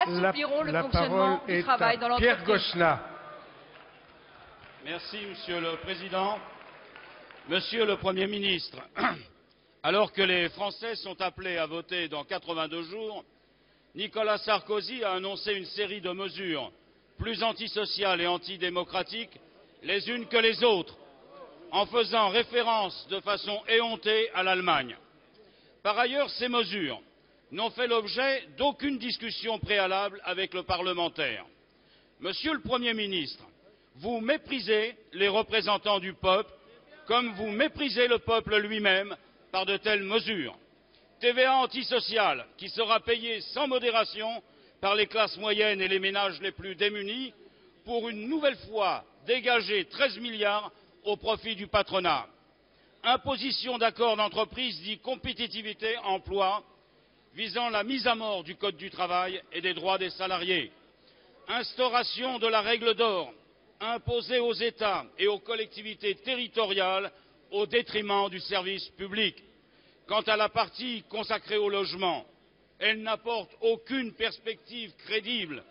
assoupliront le La fonctionnement parole du est travail à dans Pierre l'entreprise. Gosselin. Merci, Monsieur le Président. Monsieur le Premier ministre, alors que les Français sont appelés à voter dans 82 jours, Nicolas Sarkozy a annoncé une série de mesures plus antisociales et antidémocratiques les unes que les autres, en faisant référence de façon éhontée à l'Allemagne. Par ailleurs, ces mesures n'ont fait l'objet d'aucune discussion préalable avec le parlementaire. Monsieur le Premier ministre, vous méprisez les représentants du peuple comme vous méprisez le peuple lui-même par de telles mesures. TVA antisociale qui sera payée sans modération par les classes moyennes et les ménages les plus démunis pour une nouvelle fois dégager 13 milliards au profit du patronat. Imposition d'accords d'entreprise dit compétitivité emploi visant la mise à mort du Code du travail et des droits des salariés. Instauration de la règle d'or imposée aux États et aux collectivités territoriales au détriment du service public. Quant à la partie consacrée au logement, elle n'apporte aucune perspective crédible,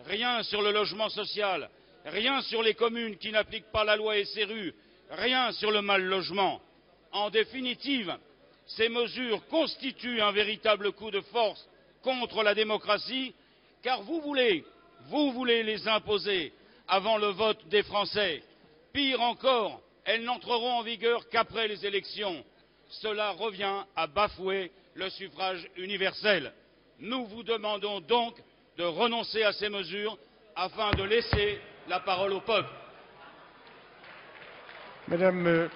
rien sur le logement social, rien sur les communes qui n'appliquent pas la loi SRU, rien sur le mal logement. En définitive, ces mesures constituent un véritable coup de force contre la démocratie, car vous voulez les imposer avant le vote des Français. Pire encore, elles n'entreront en vigueur qu'après les élections. Cela revient à bafouer le suffrage universel. Nous vous demandons donc de renoncer à ces mesures afin de laisser la parole au peuple. Madame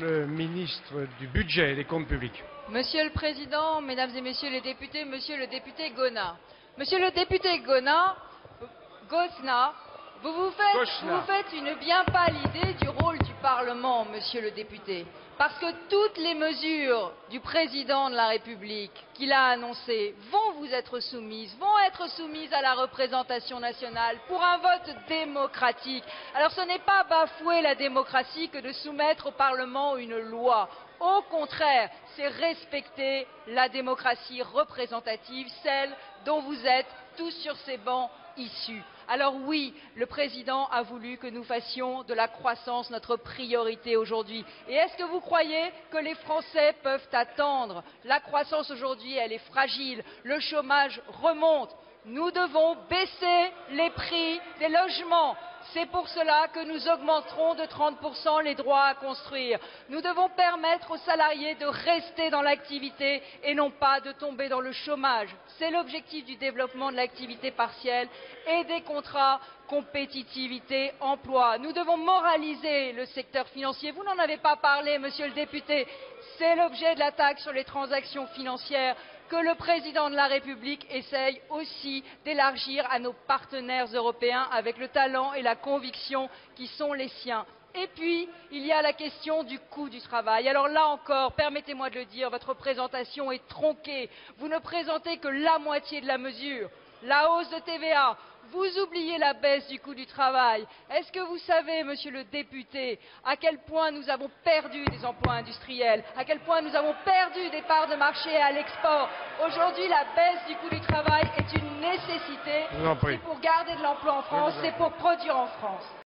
le ministre du Budget et des Comptes publics. Monsieur le Président, Mesdames et Messieurs les députés, Monsieur le député Gona. Monsieur le député Gosselin, vous faites une bien pâle idée du rôle du Parlement, Monsieur le député. Parce que toutes les mesures du Président de la République qu'il a annoncées vont être soumises à la représentation nationale pour un vote démocratique. Alors ce n'est pas bafouer la démocratie que de soumettre au Parlement une loi. Au contraire, c'est respecter la démocratie représentative, celle dont vous êtes tous sur ces bancs issus. Alors oui, le Président a voulu que nous fassions de la croissance notre priorité aujourd'hui. Et est-ce que vous croyez que les Français peuvent attendre? La croissance aujourd'hui, elle est fragile, le chômage remonte. Nous devons baisser les prix des logements. C'est pour cela que nous augmenterons de 30% les droits à construire. Nous devons permettre aux salariés de rester dans l'activité et non pas de tomber dans le chômage. C'est l'objectif du développement de l'activité partielle et des contrats compétitivité emploi. Nous devons moraliser le secteur financier. Vous n'en avez pas parlé, monsieur le député. C'est l'objet de la taxe sur les transactions financières que le Président de la République essaye aussi d'élargir à nos partenaires européens avec le talent et la conviction qui sont les siens. Et puis, il y a la question du coût du travail. Alors là encore, permettez-moi de le dire, votre présentation est tronquée. Vous ne présentez que la moitié de la mesure. La hausse de TVA, vous oubliez la baisse du coût du travail. Est-ce que vous savez, monsieur le député, à quel point nous avons perdu des emplois industriels, à quel point nous avons perdu des parts de marché à l'export? Aujourd'hui, la baisse du coût du travail est une nécessité. C'est pour garder de l'emploi en France, c'est pour produire en France.